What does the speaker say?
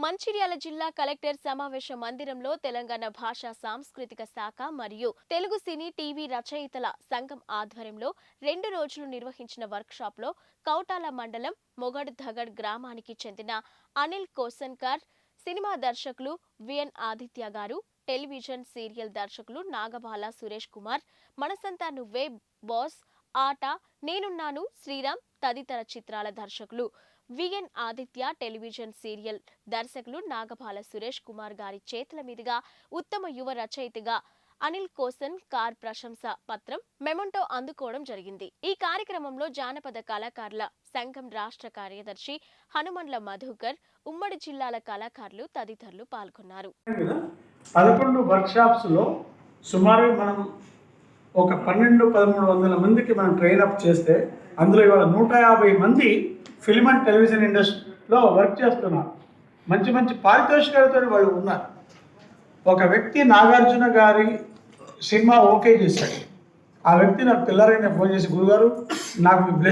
మంచిర్యాల జిల్లా కలెక్టర్ సమావేశ మందిరంలో తెలంగాణ భాషా సాంస్కృతిక శాఖ మరియు తెలుగు సినీ టీవీ రచయితల సంఘం ఆధ్వర్యంలో 2 రోజులు నిర్వహించిన వర్క్షాప్లో కౌటాల మండలం మొగడ్ ధగడ్ గ్రామానికి చెందిన అనిల్ కోసన్కర్, సినిమా దర్శకులు విఎన్ ఆదిత్య గారు, టెలివిజన్ సీరియల్ దర్శకులు నాగబాల సురేష్ కుమార్, మనసంతా నువ్వే బాస్, ఆట, నేనున్నాను, శ్రీరామ్ తదితర చిత్రాల దర్శకులు విఎన్ ఆదిత్య, టెలివిజన్ సీరియల్ దర్శకులు నాగబాల సురేష్ కుమార్ గారి చేతుల మీదుగా ఉత్తమ యువ రచయితగా అనిల్ కోసన్ కార్ ప్రశంస పత్రం మెమొంటో అందుకోవడం జరిగింది. ఈ కార్యక్రమంలో జానపద కళాకారుల సంఘం రాష్ట్ర కార్యదర్శి హనుమండ్ల మధుకర్, ఉమ్మడి జిల్లాల కళాకారులు తదితరులు పాల్గొన్నారు. 11 వర్క్షాప్స్లో సుమారు మనం ఒక 1200-1300 మందికి మనం ట్రైనప్ చేస్తే అందులో ఇవాళ 150 మంది ఫిల్మ్ అండ్ టెలివిజన్ ఇండస్ట్రీలో వర్క్ చేస్తున్నారు. మంచి మంచి పారితోషికాలతో వాళ్ళు ఉన్నారు. ఒక వ్యక్తి నాగార్జున గారి సినిమా ఓకే చేశాడు. ఆ వ్యక్తి నాకు తెల్లారైనా ఫోన్ చేసి, గురుగారు నాకు